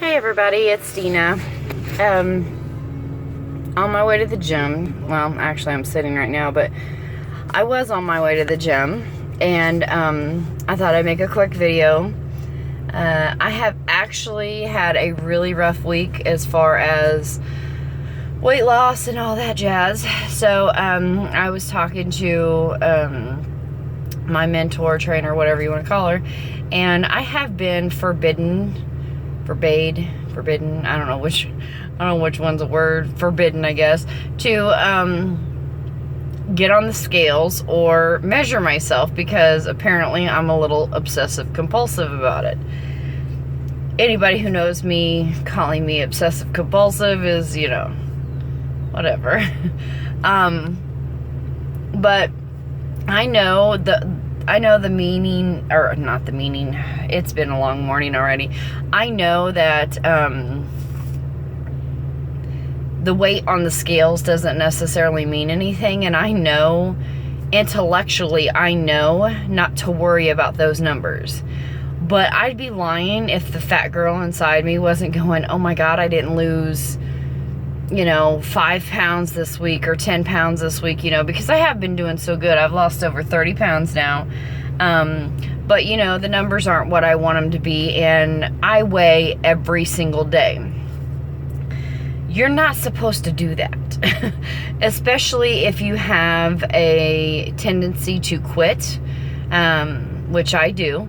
Hey everybody, it's Dina. On my way to the gym. Well, actually I'm sitting right now, but I was on my way to the gym, and I thought I'd make a quick video. I have actually had a really rough week as far as weight loss and all that jazz. So I was talking to my mentor, trainer, whatever you want to call her, and I have been forbidden, I don't know which one's a word, forbidden, I guess, to get on the scales or measure myself, because apparently I'm a little obsessive compulsive about it. Anybody who knows me, calling me obsessive compulsive is, you know, whatever. But I know the meaning, or not the meaning, it's been a long morning already. I know that the weight on the scales doesn't necessarily mean anything, and I know, intellectually, I know not to worry about those numbers. But I'd be lying if the fat girl inside me wasn't going, oh my God, I didn't lose, 5 pounds this week or 10 pounds this week, because I have been doing so good. I've lost over 30 pounds now. But the numbers aren't what I want them to be, and I weigh every single day. You're not supposed to do that, especially if you have a tendency to quit, which I do.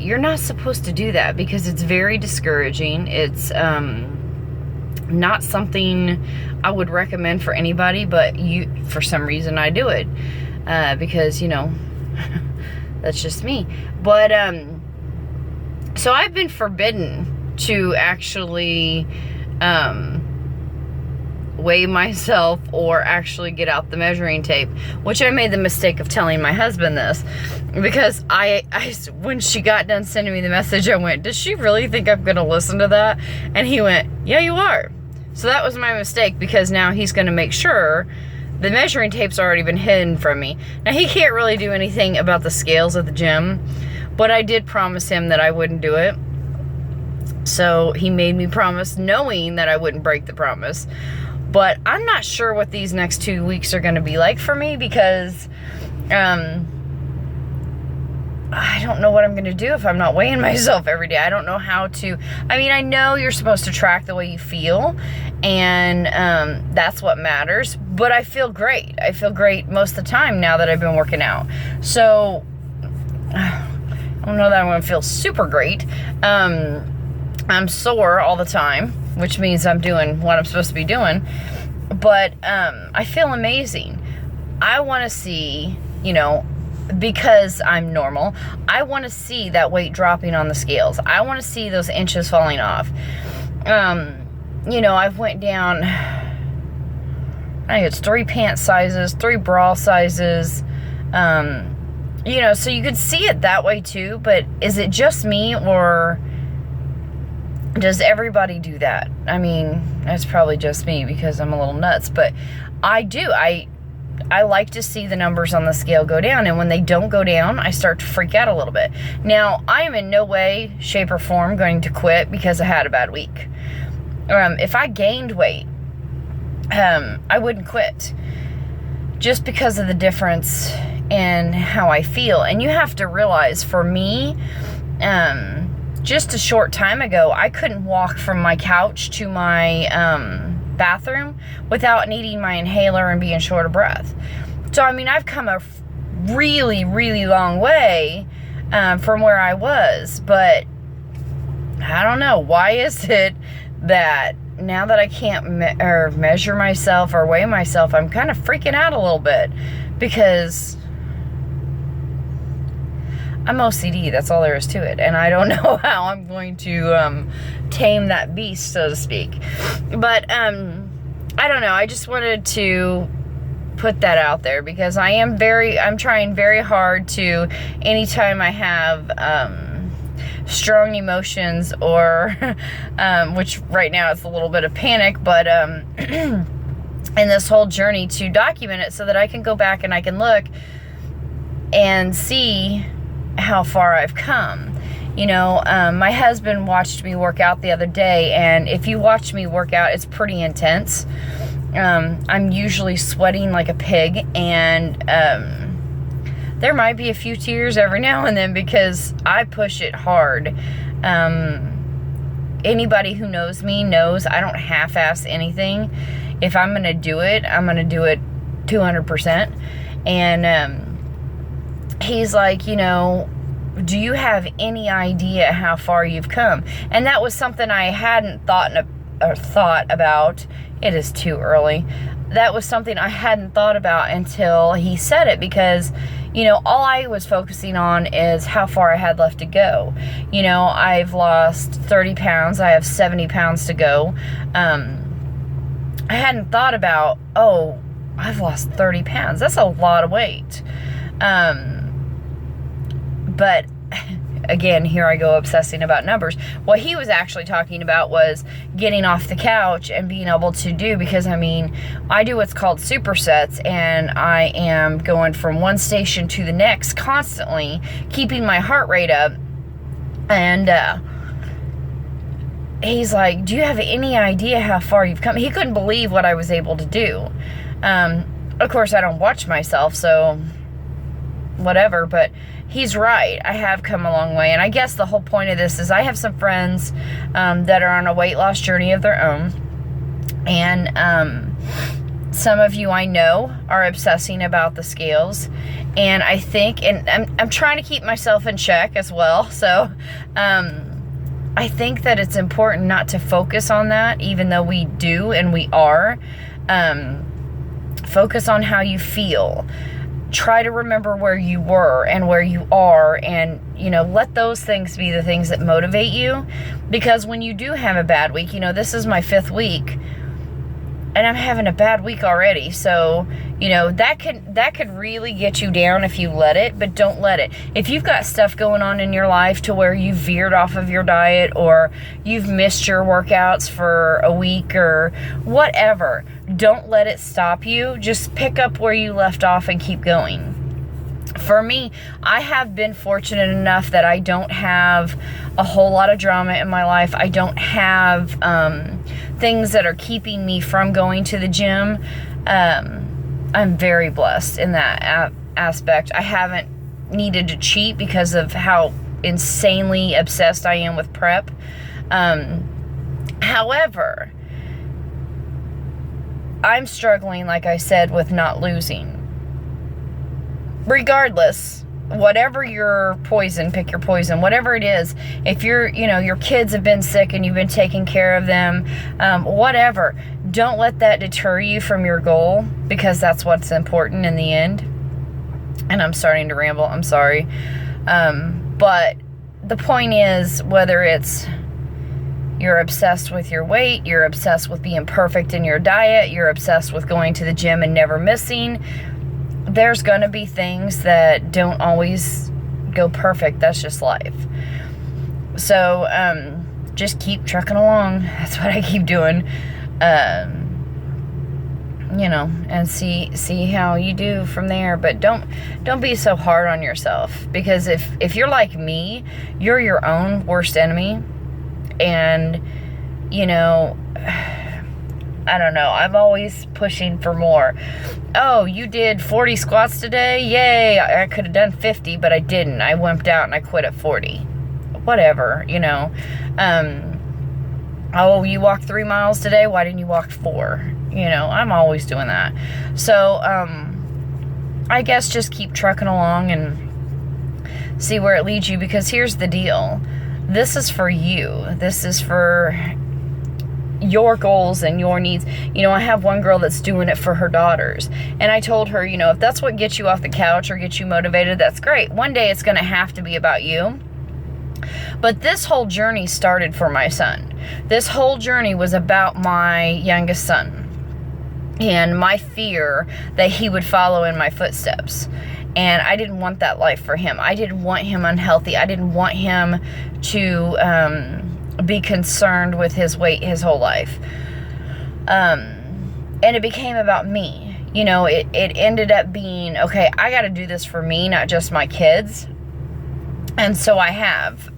You're not supposed to do that because it's very discouraging. It's not something I would recommend for anybody, but for some reason I do it, because that's just me. But so I've been forbidden to actually weigh myself or actually get out the measuring tape, which I made the mistake of telling my husband this, because I when she got done sending me the message, I went, does she really think I'm gonna listen to that? And he went, yeah, you are. So that was my mistake, because now he's gonna make sure the measuring tape's already been hidden from me. Now, he can't really do anything about the scales at the gym, but I did promise him that I wouldn't do it. So he made me promise, knowing that I wouldn't break the promise. But I'm not sure what these next 2 weeks are going to be like for me, because I don't know what I'm going to do if I'm not weighing myself every day. I don't know how to. I know you're supposed to track the way you feel, and that's what matters. But I feel great. I feel great most of the time now that I've been working out. So I don't know that I'm going to feel super great. I'm sore all the time, which means I'm doing what I'm supposed to be doing. But I feel amazing. I want to see, because I'm normal, I want to see that weight dropping on the scales. I want to see those inches falling off. I've went down, I think it's 3 pant sizes, 3 bra sizes. So you could see it that way too, but is it just me, or does everybody do that? That's probably just me because I'm a little nuts, but I do. I like to see the numbers on the scale go down, and when they don't go down, I start to freak out a little bit. Now, I am in no way, shape, or form going to quit because I had a bad week. If I gained weight, I wouldn't quit, just because of the difference in how I feel. And you have to realize, for me, just a short time ago, I couldn't walk from my couch to my bathroom without needing my inhaler and being short of breath. So, I've come a really, really long way from where I was, but I don't know. Why is it that now that I can't measure myself or weigh myself, I'm kind of freaking out a little bit, because I'm OCD, that's all there is to it, and I don't know how I'm going to tame that beast, so to speak. But I don't know, I just wanted to put that out there, because I'm trying very hard to, anytime I have strong emotions, or which right now it's a little bit of panic, but in this whole journey, to document it so that I can go back and I can look and see how far I've come. My husband watched me work out the other day, and if you watch me work out, it's pretty intense. I'm usually sweating like a pig, and there might be a few tears every now and then because I push it hard. Anybody who knows me knows I don't half-ass anything. If I'm going to do it, I'm going to do it 200%. And he's like, do you have any idea how far you've come? And that was something I hadn't thought about. It is too early. That was something I hadn't thought about until he said it, because all I was focusing on is how far I had left to go. I've lost 30 pounds. I have 70 pounds to go. I hadn't thought about, I've lost 30 pounds. That's a lot of weight. But again, here I go obsessing about numbers. What he was actually talking about was getting off the couch and being able to do, because I do what's called supersets, and I am going from one station to the next constantly, keeping my heart rate up. And he's like, do you have any idea how far you've come? He couldn't believe what I was able to do. Of course, I don't watch myself, so whatever, but he's right. I have come a long way. And I guess the whole point of this is I have some friends that are on a weight loss journey of their own. And some of you I know are obsessing about the scales. And I think, and I'm trying to keep myself in check as well. So I think that it's important not to focus on that, even though we do and we are. Focus on how you feel. Try to remember where you were and where you are, and let those things be the things that motivate you. Because when you do have a bad week, this is my 5th week and I'm having a bad week already, so that could really get you down if you let it. But don't let it. If you've got stuff going on in your life to where you veered off of your diet, or you've missed your workouts for a week or whatever, don't let it stop you. Just pick up where you left off and keep going. For me, I have been fortunate enough that I don't have a whole lot of drama in my life. I don't have things that are keeping me from going to the gym. I'm very blessed in that aspect. I haven't needed to cheat because of how insanely obsessed I am with prep. However, I'm struggling, like I said, with not losing. Regardless, whatever your poison, pick your poison, whatever it is. If your kids have been sick and you've been taking care of them, whatever, don't let that deter you from your goal, because that's what's important in the end. And I'm starting to ramble, I'm sorry. But the point is, whether it's you're obsessed with your weight, you're obsessed with being perfect in your diet, you're obsessed with going to the gym and never missing, there's going to be things that don't always go perfect. That's just life. So just keep trucking along. That's what I keep doing. And see how you do from there. But don't be so hard on yourself, because if you're like me, you're your own worst enemy. And I don't know, I'm always pushing for more. Oh, you did 40 squats today? Yay, I could have done 50, but I didn't. I wimped out and I quit at 40. Whatever, Oh, you walked 3 miles today? Why didn't you walk 4? I'm always doing that. So, I guess just keep trucking along and see where it leads you, because here's the deal. This is for you. This is for your goals and your needs. I have one girl that's doing it for her daughters, and I told her, if that's what gets you off the couch or gets you motivated, that's great. One day it's going to have to be about you. But this whole journey started for my son. This whole journey was about my youngest son and my fear that he would follow in my footsteps. And I didn't want that life for him. I didn't want him unhealthy. I didn't want him to be concerned with his weight his whole life. And it became about me. It ended up being, okay, I got to do this for me, not just my kids. And so I have.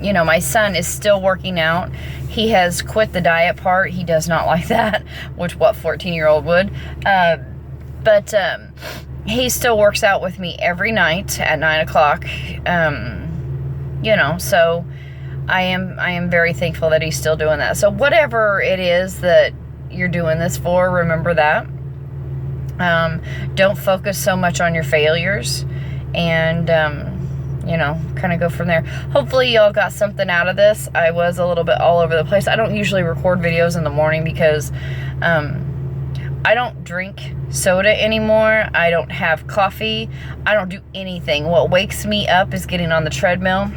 You know, my son is still working out. He has quit the diet part. He does not like that, which what 14-year-old would. But he still works out with me every night at 9 o'clock. You know, so I am very thankful that he's still doing that. So whatever it is that you're doing this for, remember that. Don't focus so much on your failures, and you know, kind of go from there. Hopefully y'all got something out of this. I was a little bit all over the place. I don't usually record videos in the morning because I don't drink soda anymore. I don't have coffee. I don't do anything. What wakes me up is getting on the treadmill.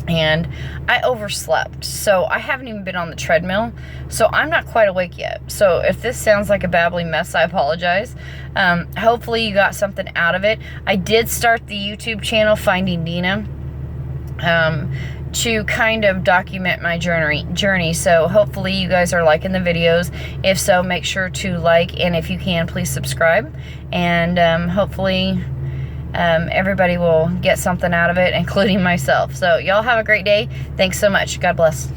And I overslept, so I haven't even been on the treadmill, so I'm not quite awake yet. So if this sounds like a babbling mess, I apologize. Hopefully you got something out of it. I did start the YouTube channel, Finding Dina, to kind of document my journey. So hopefully you guys are liking the videos. If so, make sure to like, and if you can, please subscribe. And hopefully everybody will get something out of it, including myself. So y'all have a great day. Thanks so much. God bless.